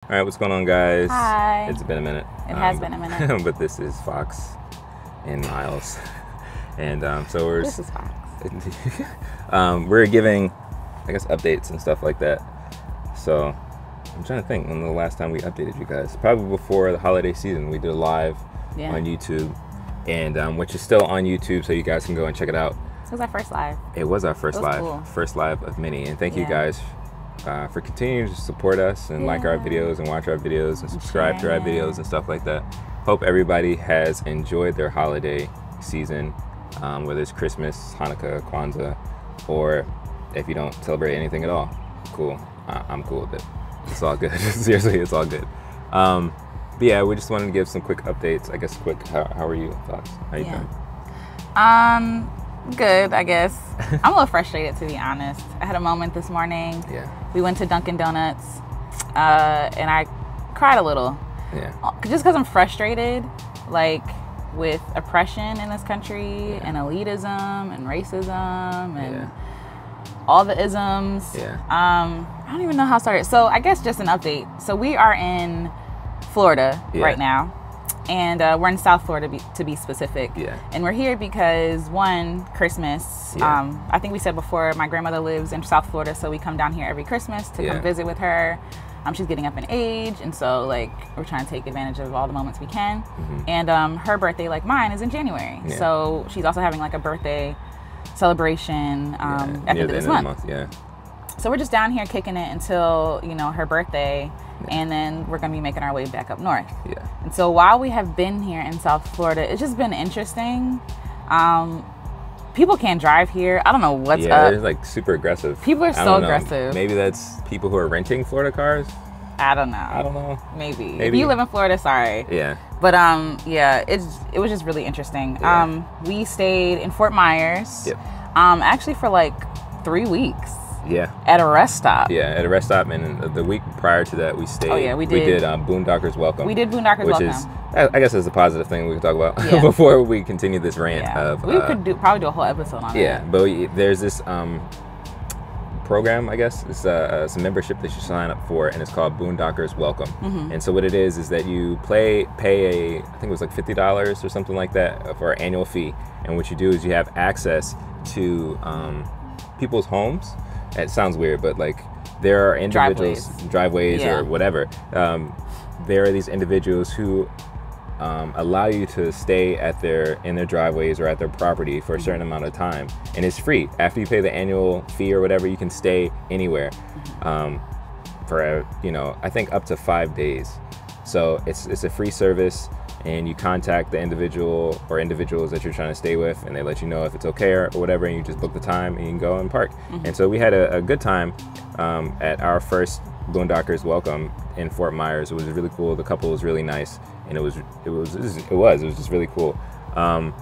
All right, what's going on, guys? Hi. It's been a minute. It has been a minute. But this is Fox and Miles, and so we're. This is Fox. We're giving, I guess, updates and stuff like that. So I'm trying to think when the last time we updated you guys. Probably before the holiday season. We did a live on YouTube, and which is still on YouTube, so you guys can go and check it out. It was our first live. It was our first live, cool. First live of many, and thank you guys. For continuing to support us and like our videos and watch our videos and subscribe to our videos and stuff like that. Hope everybody has enjoyed their holiday season, whether it's Christmas, Hanukkah, Kwanzaa, or if you don't celebrate anything at all. Cool. I'm cool with it. It's all good. Seriously, it's all good. But yeah, we just wanted to give some quick updates. I guess quick. How are you, Fox? How you doing? Good, I guess. I'm a little frustrated, to be honest. I had a moment this morning. Yeah. We went to Dunkin' Donuts, and I cried a little. Yeah. Just because I'm frustrated, like, with oppression in this country, and elitism, and racism, and all the isms. Yeah. I don't even know how it started. So I guess just an update. So we are in Florida right now. And we're in South Florida, to be specific. Yeah. And we're here because, one, Christmas. I think we said before, my grandmother lives in South Florida, so we come down here every Christmas to come visit with her. She's getting up in age, and so, like, we're trying to take advantage of all the moments we can. And her birthday, like mine, is in January. So she's also having, like, a birthday celebration at the end of this month. So we're just down here kicking it until, you know, her birthday. And then we're going to be making our way back up north. And so while we have been here in South Florida, it's just been interesting. People can't drive here. I don't know what's up. It's like super aggressive. People are so aggressive. Maybe that's people who are renting Florida cars. I don't know. Maybe. If you live in Florida, sorry. Yeah. But yeah, it was just really interesting. We stayed in Fort Myers. Actually for like 3 weeks. At a rest stop. At a rest stop, and the week prior to that, we stayed. We did Boondockers Welcome. We did Boondockers Welcome, which is, I guess, is a positive thing we can talk about before we continue this rant. We could probably do a whole episode on that. But there's this program, I guess. It's a membership that you sign up for, and it's called Boondockers Welcome. And so what it is that you pay I think it was like $50 or something like that for an annual fee. And what you do is you have access to people's homes. It sounds weird, but like there are individuals, driveways or whatever. There are these individuals who allow you to stay in their driveways or at their property for a certain amount of time, and it's free. After you pay the annual fee or whatever, you can stay anywhere for I think up to 5 days. So it's a free service. And you contact the individual or individuals that you're trying to stay with, and they let you know if it's okay or whatever, and you just book the time and you can go and park. And so we had a good time at our first Boondockers Welcome in Fort Myers. It was really cool. The couple was really nice, and it was just really cool. I've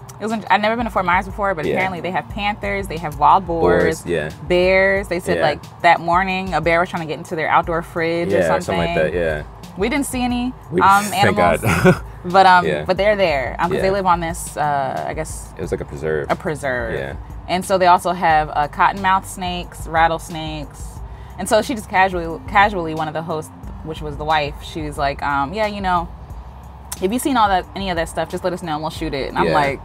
never been to Fort Myers before, but apparently they have panthers, they have wild boars, bears. They said like that morning a bear was trying to get into their outdoor fridge or something like that. We didn't see any animals. Thank God. But they're there because they live on this, I guess... It was like a preserve. Yeah. And so they also have cottonmouth snakes, rattlesnakes. And so she just casually, one of the hosts, which was the wife, she was like, if you've seen any of that stuff, just let us know and we'll shoot it. And I'm like,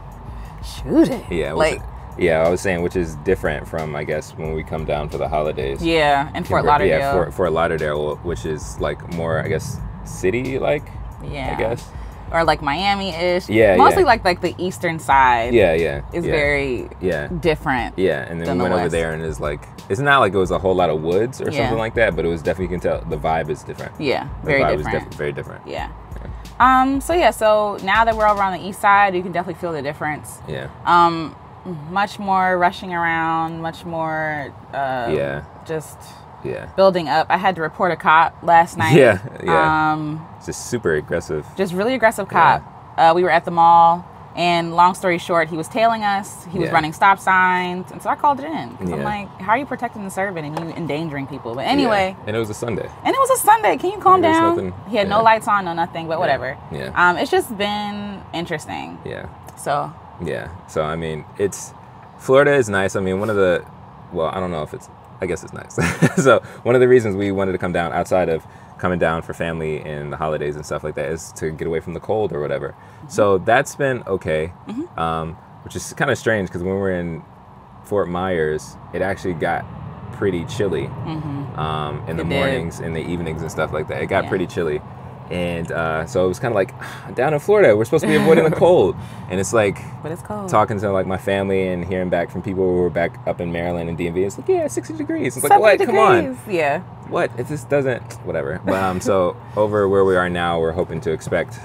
shoot it? I was saying, which is different from, I guess, when we come down for the holidays. In Fort Lauderdale. Yeah, Fort Lauderdale, which is like more, I guess, city-like, I guess. Or like Miami-ish. Mostly like the eastern side. Is very different. And then we went over there, and it's not like it was a whole lot of woods or something like that, but it was definitely, you can tell the vibe is different. Very different. Was very different. So now that we're over on the east side, you can definitely feel the difference. Much more rushing around, much more just building up. I had to report a cop last night. Just super aggressive. Just really aggressive cop. We were at the mall, and long story short, he was tailing us. He was running stop signs, and so I called it in. Because I'm like, how are you protecting the servant and you endangering people? But anyway. And it was a Sunday. Can you calm down? He had no lights on, no nothing, but whatever. It's just been interesting. So. So, I mean, Florida is nice. I mean, I don't know if I guess it's nice. So one of the reasons we wanted to come down outside of coming down for family and the holidays and stuff like that is to get away from the cold or whatever. So that's been okay, which is kind of strange because when we're in Fort Myers, it actually got pretty chilly in the mornings, in the evenings and stuff like that. It got pretty chilly. And so it was kind of like, down in Florida, we're supposed to be avoiding the cold. And it's like, but it's cold. Talking to like my family and hearing back from people who were back up in Maryland and DMV. It's like, yeah, 60 degrees. It's like, what? Degrees. Come on. Yeah. What? It just doesn't, whatever. But so over where we are now, we're hoping to expect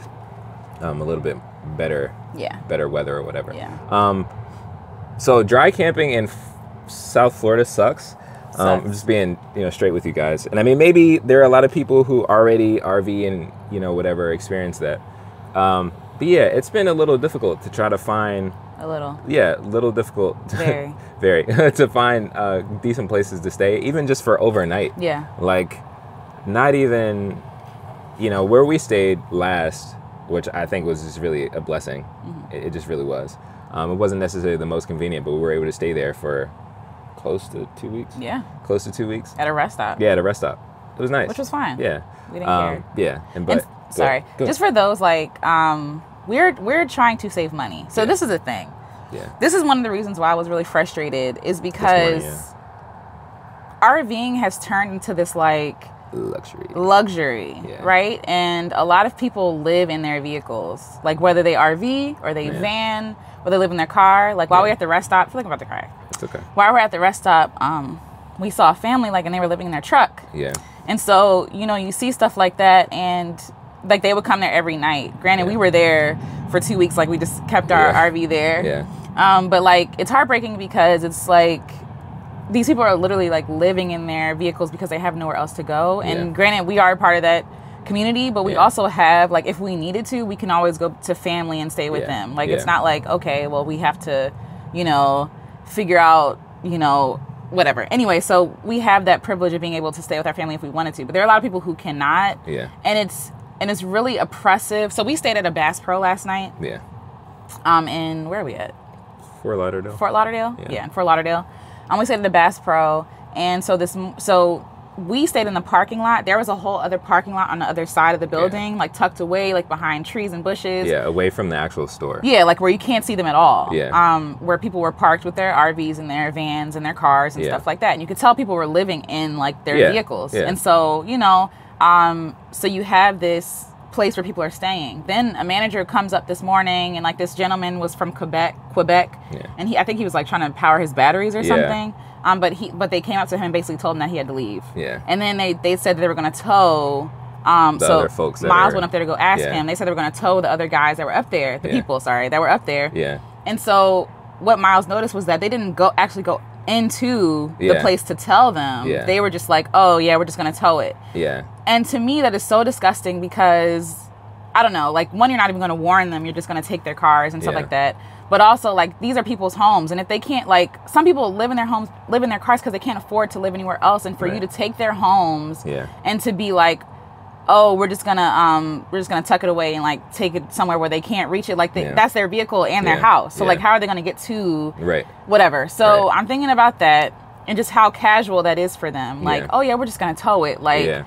a little bit better weather or whatever. Yeah. So dry camping in South Florida sucks. I'm just being, straight with you guys. And I mean, maybe there are a lot of people who already RV and, whatever, experience that. But yeah, it's been a little difficult to try to find... A little. Yeah, a little difficult. Very. Very. To find decent places to stay, even just for overnight. Yeah. Like, not even, where we stayed last, which I think was just really a blessing. It just really was. It wasn't necessarily the most convenient, but we were able to stay there for... close to 2 weeks. Yeah. Close to 2 weeks. At a rest stop. Yeah, at a rest stop. It was nice. Which was fine. Yeah. We didn't care. Yeah. Sorry. Just for those, like, we're trying to save money. So this is a thing. Yeah. This is one of the reasons why I was really frustrated is because RVing has turned into this, like... Luxury, right? And a lot of people live in their vehicles. Like, whether they RV or they van, or they live in their car. Like, while we're at the rest stop... I feel like I'm about to cry. It's okay. While we're at the rest stop, we saw a family, like, and they were living in their truck. Yeah. And so, you see stuff like that, and, like, they would come there every night. Granted, we were there for 2 weeks. Like, we just kept our RV there. Yeah. But, like, it's heartbreaking because it's, like, these people are literally, like, living in their vehicles because they have nowhere else to go. And granted, we are part of that community, but we also have, like, if we needed to, we can always go to family and stay with them. Like, it's not like, okay, well, we have to, figure out, whatever. Anyway, so we have that privilege of being able to stay with our family if we wanted to, but there are a lot of people who cannot. Yeah. And it's really oppressive. So we stayed at a Bass Pro last night. Yeah. In where are we at? Fort Lauderdale. Fort Lauderdale? Yeah, in Fort Lauderdale. We stayed at the Bass Pro, and so we stayed in the parking lot. There was a whole other parking lot on the other side of the building, like tucked away, like behind trees and bushes. Yeah, away from the actual store. Yeah, like where you can't see them at all. Yeah. Where people were parked with their RVs and their vans and their cars and stuff like that. And you could tell people were living in, like, their vehicles. Yeah. And so, so you have this place where people are staying. Then a manager comes up this morning, and, like, this gentleman was from Quebec, and I think he was, like, trying to power his batteries or something. But they came up to him and basically told him that he had to leave. Yeah. And then they said that they were going to tow. Other folks Miles went up there to go ask him. They said they were going to tow the other guys that were up there, that were up there. Yeah. And so what Miles noticed was that they didn't actually go into the place to tell them. Yeah. They were just like, oh yeah, we're just going to tow it. Yeah. And to me, that is so disgusting because, I don't know, like, one, you're not even going to warn them. You're just going to take their cars and stuff like that. But also, like, these are people's homes. And if they can't, like, some people live in their homes, live in their cars because they can't afford to live anywhere else. And for you to take their homes and to be like, oh, we're just gonna tuck it away and, like, take it somewhere where they can't reach it. Like, that's their vehicle and their house. So, like, how are they going to get to whatever? So I'm thinking about that and just how casual that is for them. Like, oh yeah, we're just going to tow it. Like,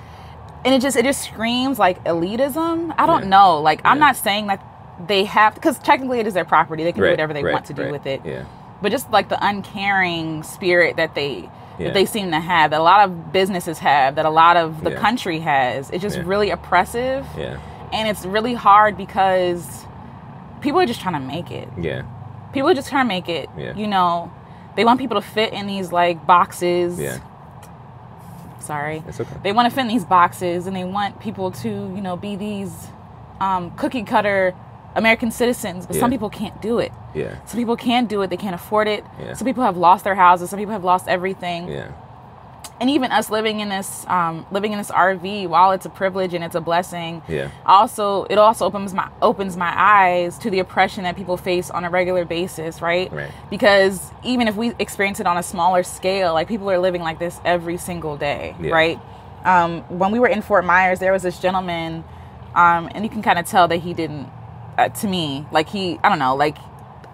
and it just screams, like, elitism. I don't know. Like, I'm not saying that they have, because technically it is their property. They can do whatever they want to do with it. Yeah. But just, like, the uncaring spirit that they seem to have, that a lot of businesses have, that a lot of the country has, it's just really oppressive. Yeah. And it's really hard because people are just trying to make it. Yeah. People are just trying to make it. Yeah. They want people to fit in these, like, boxes. Yeah. Sorry. It's okay. They want to fit in these boxes, and they want people to, be these cookie cutter American citizens, but some people can't do it. Yeah. Some people can do it. They can't afford it. Yeah. Some people have lost their houses. Some people have lost everything. Yeah. And even us living in this RV, while it's a privilege and it's a blessing, it also opens my eyes to the oppression that people face on a regular basis, right? Because even if we experience it on a smaller scale, like, people are living like this every single day, right? When we were in Fort Myers, there was this gentleman, and you can kind of tell that he didn't. To me, like, I don't know, like,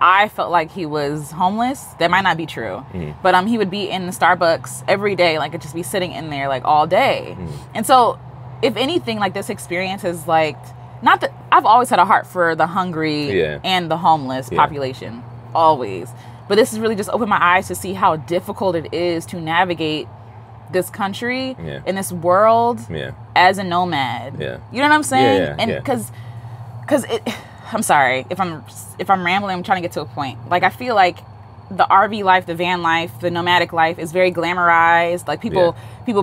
I felt like he was homeless. That might not be true. But he would be in the Starbucks every day, like, it'd just be sitting in there, like, all day. And so if anything, like this experience is like, not that I've always had a heart for the hungry and the homeless population, always. But this has really just opened my eyes to see how difficult it is to navigate this country in this world as a nomad. You know what I'm saying? And because I'm sorry if I'm rambling, I'm trying to get to a point. Like, I feel like the RV life, the van life, the nomadic life is very glamorized. Like, people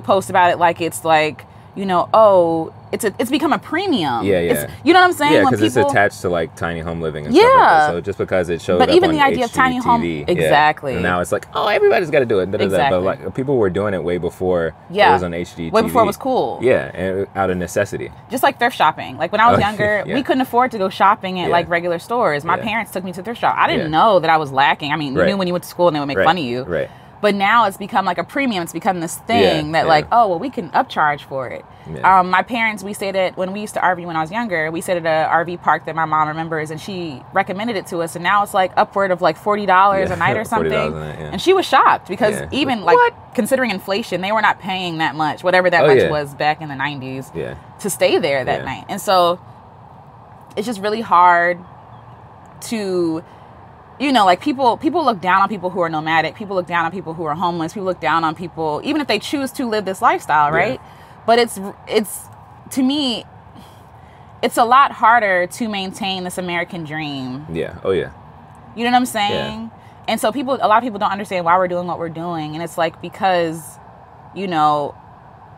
post about it like it's like, you know, oh, it's become a premium. You know what I'm saying? Yeah, because it's attached to like tiny home living and stuff like that. So just because it shows, but up even on the idea HGTV, of tiny home, exactly. And now it's like, oh, everybody's got to do it. But like, people were doing it way before it was on HGTV. Way before it was cool. Yeah, and out of necessity. Just like thrift shopping. Like, when I was younger, we couldn't afford to go shopping at like regular stores. My parents took me to thrift shop. I didn't know that I was lacking. I mean, you knew when you went to school and they would make fun of you. Right. But now it's become like a premium. It's become this thing that like, oh, well, we can upcharge for it. My parents, we stayed at, when we used to RV when I was younger, we stayed at an RV park that my mom remembers, and she recommended it to us. And now it's like upward of like $40 a night or something. And she was shocked because even like considering inflation, they were not paying that much, whatever that much was back in the 90s to stay there that night. And so it's just really hard to... You know, like people look down on people who are nomadic. People look down on people who are homeless. People look down on people, even if they choose to live this lifestyle, right? But it's to me, it's a lot harder to maintain this American dream. Yeah. Oh yeah. You know what I'm saying? And so a lot of people don't understand why we're doing what we're doing, and it's like because, you know,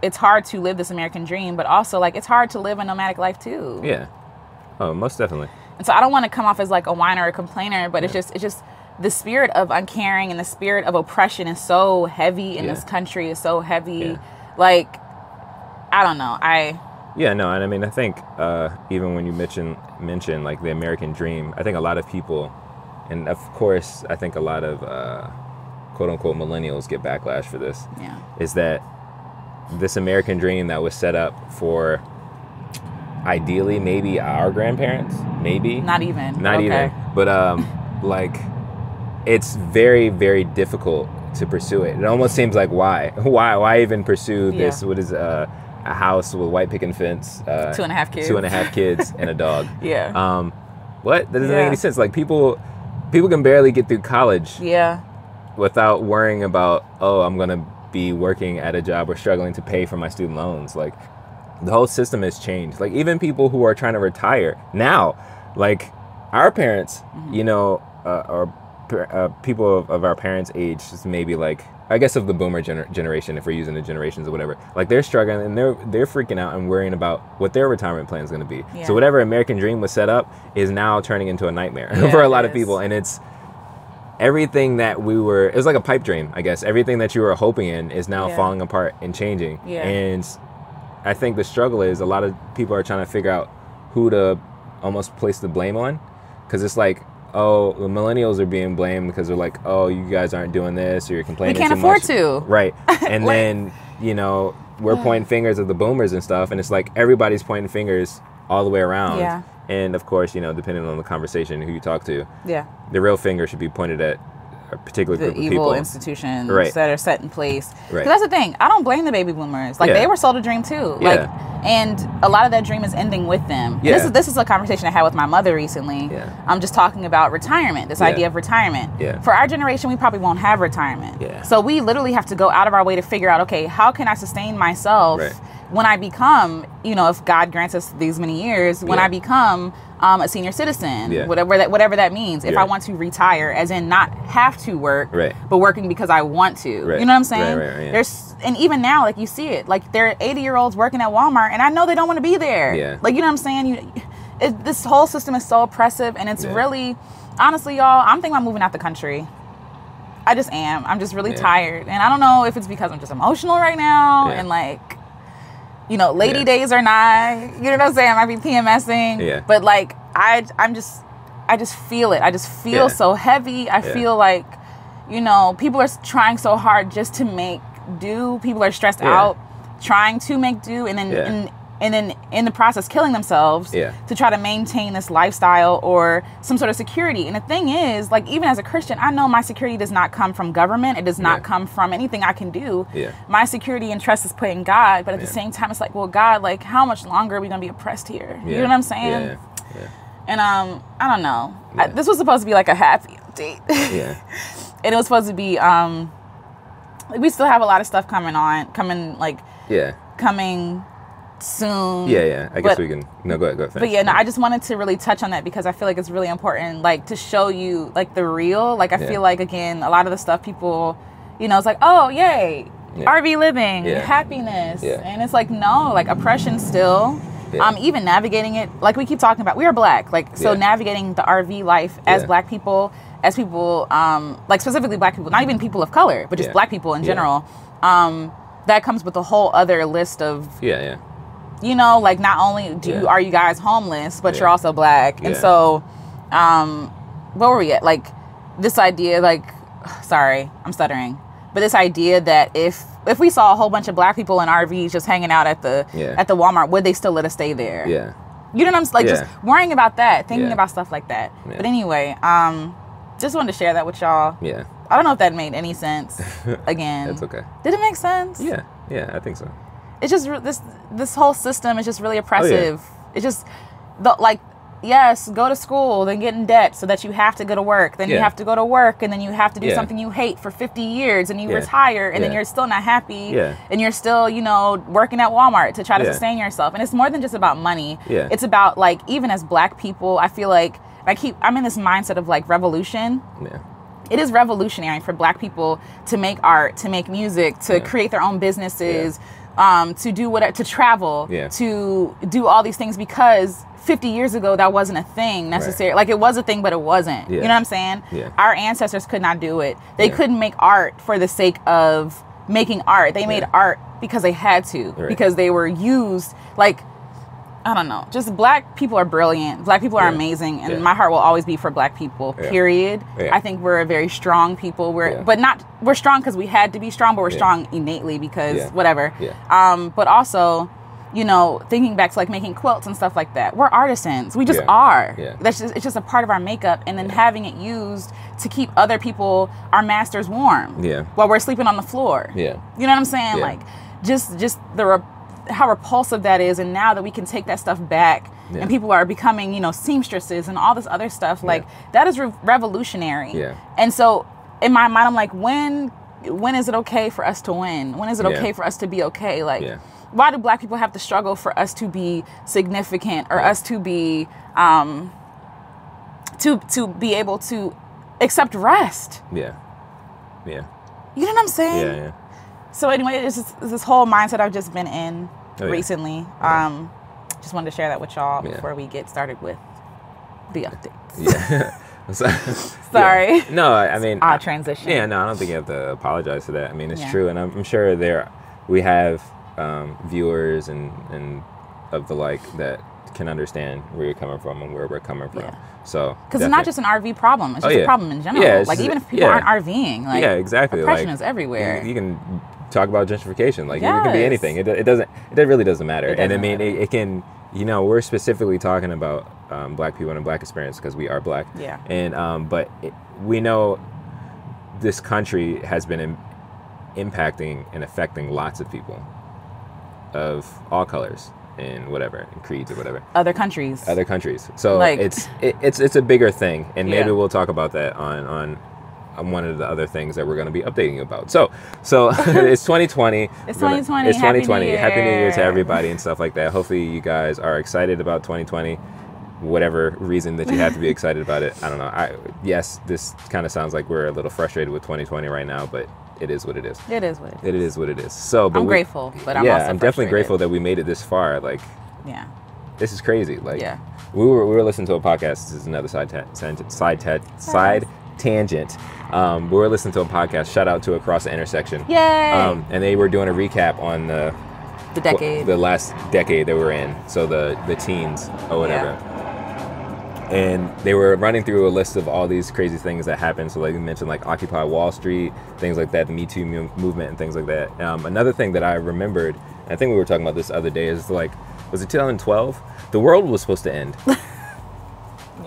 it's hard to live this American dream, but also like it's hard to live a nomadic life too. Yeah. Oh, most definitely. And so I don't want to come off as like a whiner or a complainer, but it's just the spirit of uncaring and the spirit of oppression is so heavy in this country. Is so heavy. Like, I don't know. And I mean, I think even when you mention like the American dream, I think a lot of people, and of course, I think a lot of quote unquote millennials get backlash for this. Is that this American dream that was set up for ideally maybe our grandparents, maybe not even, but like it's very, very difficult to pursue it. It almost seems like why even pursue this? What is a house with white picket fence, 2.5 kids and a dog? What? That doesn't make any sense. Like people can barely get through college without worrying about, oh, I'm gonna be working at a job or struggling to pay for my student loans. Like, the whole system has changed. Like, even people who are trying to retire now, like our parents, you know, or people of our parents' age, just maybe like, I guess of the boomer generation, if we're using the generations or whatever, like they're struggling and they're freaking out and worrying about what their retirement plan is going to be. So whatever American dream was set up is now turning into a nightmare for a lot of people. And it's everything that it was like a pipe dream, I guess. Everything that you were hoping in is now falling apart and changing. And I think the struggle is a lot of people are trying to figure out who to almost place the blame on, because it's like, oh, the millennials are being blamed because they're like, oh, you guys aren't doing this, or you're complaining too much. We can't afford to. Right. And then, you know, we're pointing fingers at the boomers and stuff, and it's like everybody's pointing fingers all the way around. And of course, you know, depending on the conversation, who you talk to, the real finger should be pointed at a particular group of people. The evil institutions that are set in place. Because that's the thing. I don't blame the baby boomers. Like, they were sold a dream too. Like, and a lot of that dream is ending with them. This is a conversation I had with my mother recently. I'm just talking about retirement, this idea of retirement. For our generation, we probably won't have retirement. So we literally have to go out of our way to figure out, okay, how can I sustain myself when I become, you know, if God grants us these many years, when I become a senior citizen, whatever that means. If I want to retire, as in not have to work, but working because I want to. You know what I'm saying? There's, and even now, like, you see it. Like, there are 80-year-olds working at Walmart, and I know they don't want to be there. Like, you know what I'm saying? This whole system is so oppressive, and it's really, honestly, y'all, I'm thinking about moving out the country. I just am. I'm just really tired. And I don't know if it's because I'm just emotional right now, and like, you know, lady days are nigh. You know what I'm saying? I might be PMSing. But like, I just feel it. I just feel so heavy. I feel like, you know, people are trying so hard just to make do. People are stressed out trying to make do. And then and then in the process killing themselves to try to maintain this lifestyle or some sort of security. And the thing is, like, even as a Christian, I know my security does not come from government. It does not come from anything I can do. My security and trust is put in God. But at the same time, it's like, well, God, like, how much longer are we going to be oppressed here? You know what I'm saying? And I don't know. This was supposed to be like a happy update. And it was supposed to be, we still have a lot of stuff coming soon. I guess we can. No, go ahead. Finish. But I just wanted to really touch on that because I feel like it's really important, like, to show you, like, the real. Like, I feel like, again, a lot of the stuff people, you know, it's like, oh, yay, RV living, happiness, and it's like, no, like, oppression still. Even navigating it, like we keep talking about, we are Black, like, so navigating the RV life as Black people, as people, like, specifically Black people, not even people of color, but just Black people in general. That comes with a whole other list of you know, like, not only are you guys homeless, but you're also Black. And so, where were we at? Like, this idea, like, sorry, I'm stuttering. But this idea that if we saw a whole bunch of Black people in RVs just hanging out at the Walmart, would they still let us stay there? You know what I'm saying? Like, just worrying about that, thinking about stuff like that. But anyway, just wanted to share that with y'all. I don't know if that made any sense. Again, that's okay. Did it make sense? Yeah, I think so. It's just this whole system is just really oppressive. It's just yes, go to school, then get in debt so that you have to go to work. Then you have to go to work, and then you have to do something you hate for 50 years, and you retire, and then you're still not happy, and you're still, you know, working at Walmart to try to sustain yourself. And it's more than just about money. It's about, like, even as Black people, I feel like I'm in this mindset of, like, revolution. It is revolutionary for Black people to make art, to make music, to create their own businesses, to do whatever, to travel, to do all these things, because 50 years ago that wasn't a thing necessarily. Like, it was a thing, but it wasn't. You know what I'm saying? Our ancestors could not do it. They couldn't make art for the sake of making art. They made art because they had to, because they were used, like, I don't know. Just Black people are brilliant. Black people are amazing, and my heart will always be for Black people. Period. I think we're a very strong people. We're strong because we had to be strong, but we're strong innately because whatever. But also, you know, thinking back to, like, making quilts and stuff like that. We're artisans. We just are. It's just a part of our makeup, and then having it used to keep other people, our masters, warm. While we're sleeping on the floor. You know what I'm saying? Like, just how repulsive that is. And now that we can take that stuff back, and people are becoming, you know, seamstresses and all this other stuff, like, that is revolutionary. And so in my mind, I'm like, when is it okay for us to win? When is it okay for us to be okay? Like, why do Black people have to struggle for us to be significant, or us to be to be able to accept rest? You know what I'm saying? So anyway, it's this whole mindset I've just been in recently. Just wanted to share that with y'all before we get started with the updates. Sorry. No, I mean, odd transition. No, I don't think you have to apologize for that. I mean, it's true, and I'm sure we have viewers and of the like that can understand where you're coming from and where we're coming from. So, because it's not just an RV problem; it's just a problem in general. Like, even if people aren't RVing, like, exactly, oppression is everywhere. You can talk about gentrification, like, it can be anything. It really doesn't matter. And I mean, it can. You know, we're specifically talking about Black people and a Black experience because we are Black. And but we know this country has been impacting and affecting lots of people of all colors and whatever, and creeds or whatever. Other countries. So, like, it's a bigger thing, and maybe we'll talk about that on one of the other things that we're going to be updating you about. So it's 2020. It's 2020. It's 2020. Happy New Year to everybody and stuff like that. Hopefully you guys are excited about 2020. Whatever reason that you have to be excited about it. I don't know. Yes, this kind of sounds like we're a little frustrated with 2020 right now, but it is what it is. It is what it is. So, but I'm grateful, but I'm also I'm definitely grateful that we made it this far. Like, this is crazy. Like, we were listening to a podcast. This is another side tangent. We were listening to a podcast. Shout out to Across the Intersection. Yay! And they were doing a recap on the last decade that we're in. So the teens or whatever. And they were running through a list of all these crazy things that happened. So, like, you mentioned, like, Occupy Wall Street, things like that, the Me Too movement and things like that. Another thing that I remembered, and I think we were talking about this the other day, is, like, was it 2012? The world was supposed to end.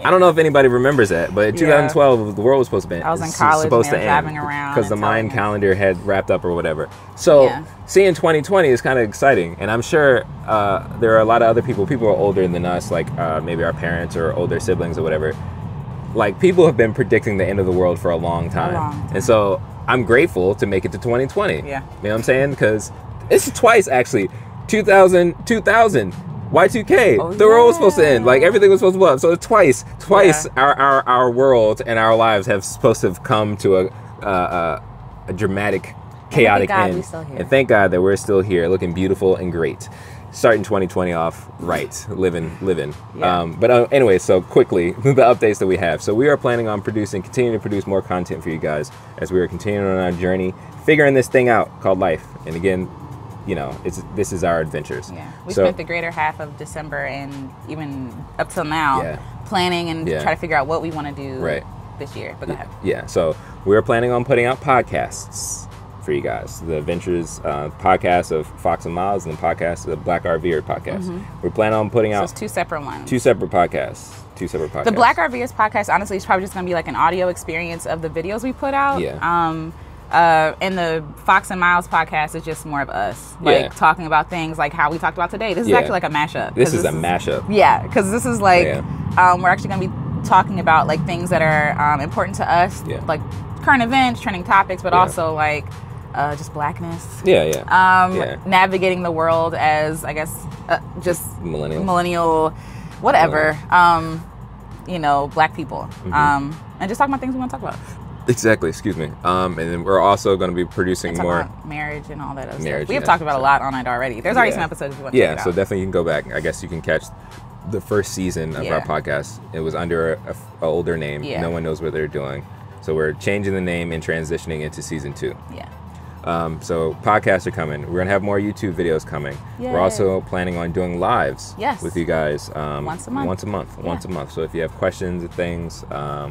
I don't know if anybody remembers that, but in 2012, the world was supposed to end. I was in college supposed to driving around because the Mayan calendar had wrapped up or whatever. So seeing 2020 is kind of exciting, and I'm sure there are a lot of other people who are older than us, like maybe our parents or older siblings or whatever. Like, people have been predicting the end of the world for a long time. And so I'm grateful to make it to 2020. Yeah. You know what I'm saying? Because it's twice, actually. 2000. Y2K, the world was supposed to end. Like, everything was supposed to blow up. So twice, our world and our lives have supposed to have come to a dramatic, chaotic end. We're still here. And thank God that we're still here, looking beautiful and great. Starting 2020 off right, living. But anyway, so quickly, the updates that we have. So we are planning on continuing to produce more content for you guys as we are continuing on our journey, figuring this thing out called life. And again, you know, this is our adventures. Yeah, we spent the greater half of December and even up till now planning and try to figure out what we want to do this year. But go ahead. Yeah, so we're planning on putting out podcasts for you guys. The Adventures podcast of Fox and Miles and the podcast, the Black RVer podcast. We're planning on putting out two separate ones. Two separate podcasts. The Black RVers podcast, honestly, is probably just going to be like an audio experience of the videos we put out. Yeah. And the Fox and Miles podcast is just more of us, like talking about things like how we talked about today. This is actually like a mashup. This is a mashup. Yeah, because this is like we're actually going to be talking about like things that are important to us, like current events, trending topics, but also like just blackness. Navigating the world as, I guess, just millennial, whatever. You know, black people, and just talking about things we want to talk about. Exactly, excuse me. And then we're also going to be producing more marriage and all that other stuff. We have talked about a lot on it already. There's already some episodes you want to check out. So definitely you can go back. I guess you can catch the first season of our podcast. It was under an older name. No one knows what they're doing. So we're changing the name and transitioning into season 2. Yeah. So podcasts are coming. We're gonna have more YouTube videos coming. Yay. We're also planning on doing lives with you guys once a month. So if you have questions and things,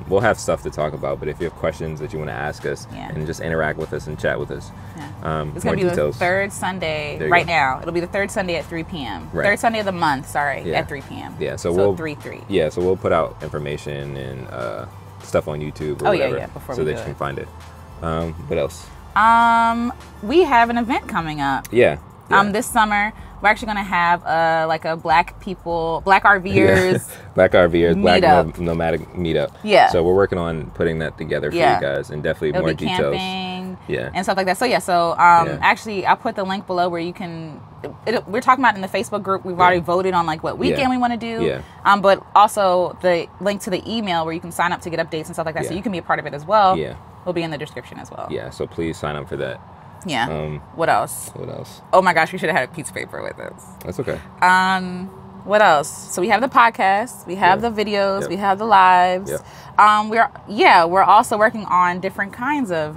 we'll have stuff to talk about. But if you have questions that you want to ask us and just interact with us and chat with us, it's gonna be the third Sunday right now. It'll be the third Sunday at 3 p.m. Third Sunday of the month. At 3 p.m. Yeah. So we'll 3-3. Yeah. So we'll put out information and stuff on YouTube or whatever, so that you can find it. What else? We have an event coming up. This summer we're actually gonna have like a Black RVers, Black RVers, Black nomadic meetup. Yeah. So we're working on putting that together for you guys, and definitely more details. Camping, and stuff like that. So actually I'll put the link below where you can. We're talking about in the Facebook group. We've already voted on like what weekend we want to do. Yeah. But also the link to the email where you can sign up to get updates and stuff like that. So you can be a part of it as well. Yeah. Will be in the description as well. Yeah, so please sign up for that. Yeah. What else? Oh my gosh, we should have had a piece of paper with us. That's okay. What else? So we have the podcast, we have the videos, we have the lives. We're also working on different kinds of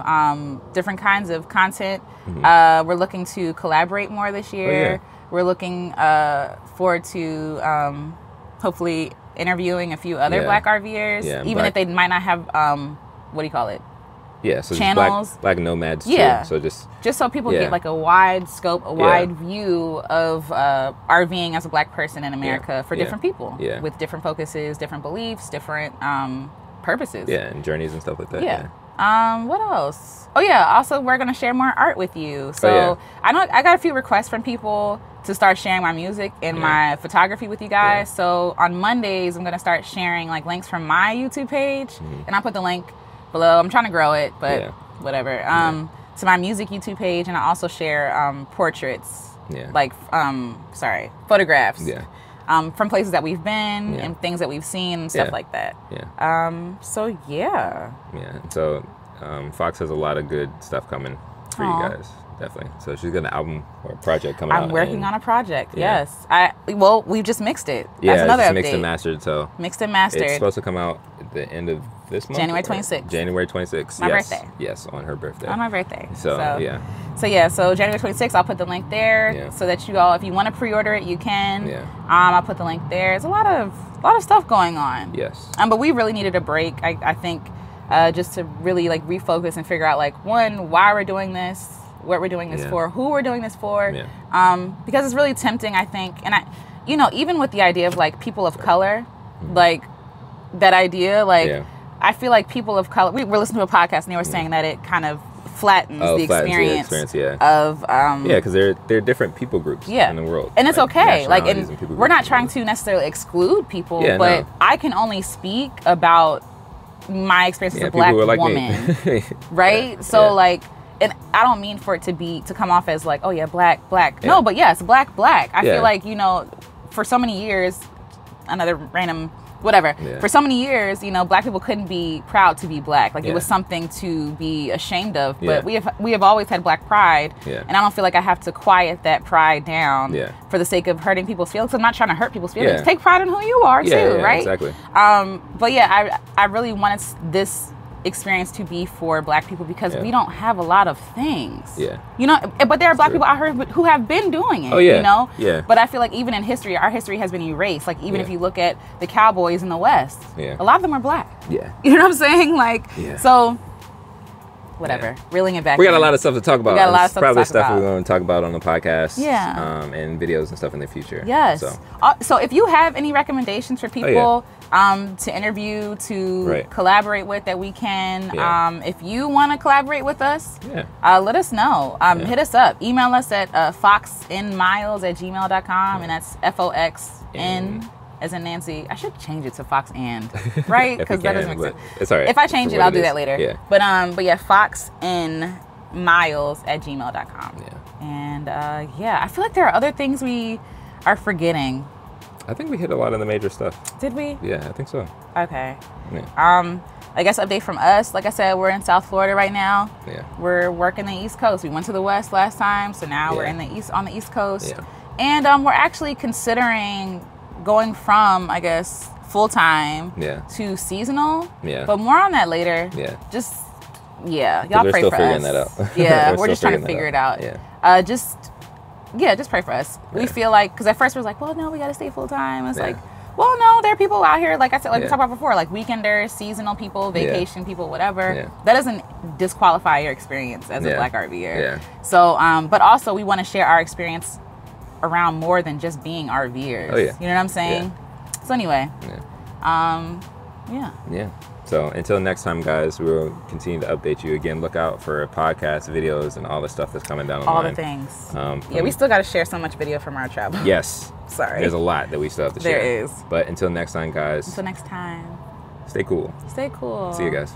content. We're looking to collaborate more this year. We're looking forward to hopefully interviewing a few other Black RVers, even if they might not have what do you call it? Yeah, so channels, black nomads too. So just so people get like a wide scope, a wide view of RVing as a Black person in America for different people with different focuses, different beliefs, different purposes. Yeah, and journeys and stuff like that. What else? Oh yeah, also we're gonna share more art with you. So I got a few requests from people to start sharing my music and my photography with you guys. So on Mondays I'm gonna start sharing like links from my YouTube page, and I'll put the link below. I'm trying to grow it, but whatever. To my music YouTube page, and I also share portraits, like photographs, from places that we've been and things that we've seen and stuff like that. So Fox has a lot of good stuff coming for you guys. Definitely. So she's got an album or a project coming out. I'm working on a project. Yes. We've just mixed it. That's another update. Mixed and mastered. So mixed and mastered. It's supposed to come out at the end of this month. January 26th. January 26th. My birthday. Yes, on her birthday. On my birthday. So January 26th, I'll put the link there so that you all, if you want to pre-order it, you can. I'll put the link there. There's a lot of stuff going on. Yes. But we really needed a break. I think just to really like refocus and figure out like why we're doing this, what we're doing this for, who we're doing this for. Because it's really tempting, I think, and you know, even with the idea of like people of color, like that idea, like I feel like people of color, we were listening to a podcast and they were saying that it kind of flattens the experience of because they're different people groups in the world, and it's like, okay, like, and we're not trying to necessarily exclude people, but I can only speak about my experience as a black woman, right? So like, and I don't mean for it to come off as like, oh yeah, black. No, but yes, black. I feel like, you know, for so many years, another random whatever. For so many years, you know, black people couldn't be proud to be black. Like it was something to be ashamed of. But we have always had black pride, and I don't feel like I have to quiet that pride down for the sake of hurting people's feelings. I'm not trying to hurt people's feelings. Take pride in who you are too, right? Exactly. But yeah, I really wanted this experience to be for black people because we don't have a lot of things. You know, but there are black people out here who have been doing it. You know? But I feel like even in history, our history has been erased. Like even if you look at the cowboys in the West, a lot of them are black. You know what I'm saying? Like so whatever. Reeling it back. We got a lot of stuff to talk about. We got a lot of stuff probably to talk about. We're going to talk about on the podcast. And videos and stuff in the future. So if you have any recommendations for people to interview, to collaborate with, that we can, if you want to collaborate with us, let us know. Hit us up. Email us at foxnmiles@gmail.com, and that's FOXN as in Nancy. I should change it to Fox and, right? Because that doesn't make sense. It's all right. If I change it, I'll do that later. But yeah, foxnmiles@gmail.com. And I feel like there are other things we are forgetting. I think we hit a lot of the major stuff. Did we? Yeah, I think so. Okay. I guess update from us. Like I said, we're in South Florida right now. We're working the East Coast. We went to the West last time, so now we're on the East Coast. And we're actually considering going from, I guess, full-time to seasonal. But more on that later. Just y'all pray for us. We're still figuring that out. We're just trying to figure it out. Just pray for us. We feel like, because at first we was like, well, no, we got to stay full-time. It's like, well, no, there are people out here, like I said, like we talked about before, like weekenders, seasonal people, vacation people, whatever. That doesn't disqualify your experience as a Black RVer. So, but also we want to share our experience around more than just being RVers. You know what I'm saying? So anyway, So until next time, guys, we'll continue to update you. Again, look out for podcasts, videos, and all the stuff that's coming down the line. All the things. We still got to share so much video from our travel. Sorry. There's a lot that we still have to share. There is. But until next time, guys. Until next time. Stay cool. Stay cool. See you guys.